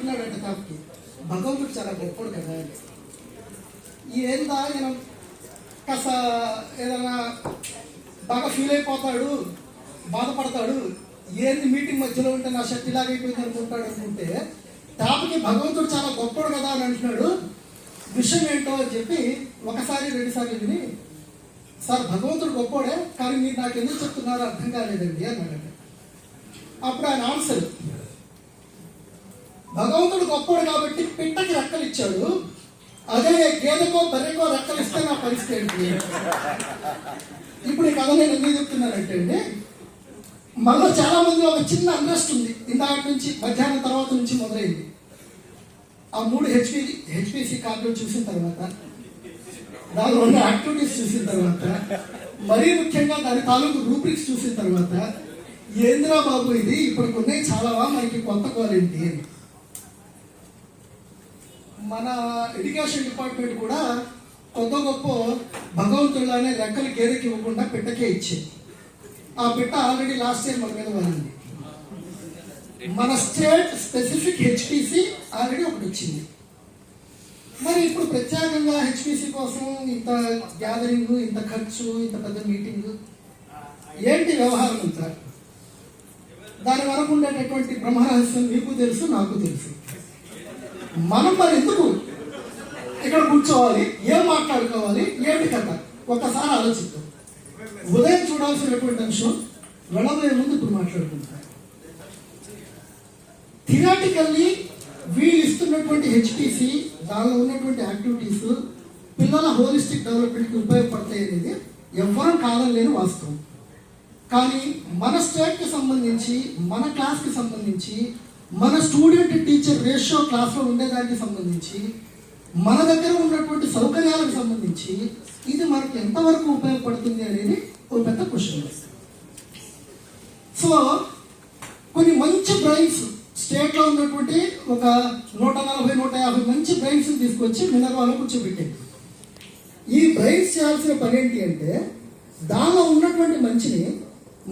అంటున్నాడంటే కాబట్టి భగవంతుడు చాలా గొప్పడు కదా అని. ఏందా ఆయన కాస్త ఏదైనా బాగా ఫీల్ అయిపోతాడు, బాధపడతాడు, ఏంది మీటింగ్ మధ్యలో ఉంటే నా శక్తి ఇలాగైపోయింది అనుకుంటాడు అనుకుంటే టాప్కి భగవంతుడు చాలా గొప్పడు కదా అని అంటున్నాడు. విషయం ఏంటో అని చెప్పి ఒకసారి రెండుసార్లు విని, సార్ భగవంతుడు గొప్పోడే కానీ మీరు నాకు ఎందుకు చెప్తున్నారో అర్థం కాలేదండి అన్నాడు. అప్పుడు ఆయన ఆన్సర్, భగవంతుడు గొప్పోడు కాబట్టి పిట్టకి రెక్కలు ఇచ్చాడు, అదే గేదెకో బర్రెకో రెక్కలు ఇస్తే నా పరిస్థితి ఏంటి. ఇప్పుడు ఈ కథ నేను ఎందుకు చెప్తున్నానంటే అండి, మనలో చాలా మంది ఒక చిన్న అంట్రెస్ట్ ఉంది. ఇందాక నుంచి మధ్యాహ్నం తర్వాత నుంచి మొదలైంది. ఆ 3 హెచ్పిసి కార్డులు చూసిన తర్వాత, దానిలో ఉన్న యాక్టివిటీస్ చూసిన తర్వాత, మరీ ముఖ్యంగా దాని తాలూకు రూబ్రిక్స్ చూసిన తర్వాత, ఏంద్రా బాబు ఇది ఇప్పుడు ఉన్నాయి చాలావా మనకి కొత్త క్వాలిటీ అని. మన ఎడ్యుకేషన్ డిపార్ట్మెంట్ కూడా కొత్త గొప్ప భగవంతుడిలానే రెక్కలు గేదెకి ఇవ్వకుండా పిట్టకే ఇచ్చేది. ఆ పిట్ట ఆల్రెడీ లాస్ట్ ఇయర్ మన మీద వాడింది. మన స్టేట్ స్పెసిఫిక్ హెచ్పిసి ఆల్రెడీ ఒకటి వచ్చింది. మరి ఇప్పుడు ప్రత్యేకంగా హెచ్పిసి కోసం ఇంత గ్యాదరింగ్, ఇంత ఖర్చు, ఇంత పెద్ద మీటింగ్ ఏంటి వ్యవహారం అంతా? దాని వరకు ఉండేటటువంటి బ్రహ్మరహస్యం మీకు తెలుసు, నాకు తెలుసు. మనం మరి ఎందుకు ఇక్కడ కూర్చోవాలి, ఏం మాట్లాడుకోవాలి, ఏంటి కథ ఒకసారి ఆలోచిద్దాం. ఉదయం చూడాల్సినటువంటి అంశం వెళ్ళబోయే ముందు ఇప్పుడు మాట్లాడుకుంటారు. థియరాటికల్లీ వీళ్ళు ఇస్తున్నటువంటి హెచ్పిసి, దానిలో ఉన్నటువంటి యాక్టివిటీస్ పిల్లల హోలిస్టిక్ డెవలప్మెంట్కి ఉపయోగపడతాయి అనేది ఎవ్వరం కాదనలేని వాస్తవం. కానీ మన స్టేట్కి సంబంధించి, మన క్లాస్కి సంబంధించి, మన స్టూడెంట్ టీచర్ రేషియో క్లాస్లో ఉండేదానికి సంబంధించి, మన దగ్గర ఉన్నటువంటి సౌకర్యాలకు సంబంధించి ఇది మనకి ఎంతవరకు ఉపయోగపడుతుంది అనేది ఒక పెద్ద క్వశ్చన్. సో కొన్ని మంచి బ్రెయిన్స్ స్టేట్లో ఉన్నటువంటి ఒక 140-150 మంచి బ్రెయిన్స్ తీసుకొచ్చి మినర్వాలో కూర్చోబెట్టింది. ఈ బ్రెయిన్స్ చేయాల్సిన పని ఏంటి అంటే, దానిలో ఉన్నటువంటి మంచిని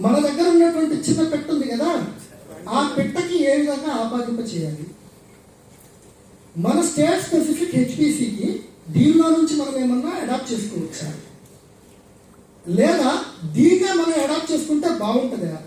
మన దగ్గర ఉన్నటువంటి చిన్న పెట్టు ఉంది కదా, ఆ పెట్టకి ఏ విధంగా ఆపాదింప చేయాలి. మన స్టేట్ స్పెసిఫిక్ హెచ్పిసికి దీనిలో నుంచి మనం ఏమన్నా అడాప్ట్ చేసుకోవచ్చా, లేదా దీన్నే మనం అడాప్ట్ చేసుకుంటే బాగుంటుందా?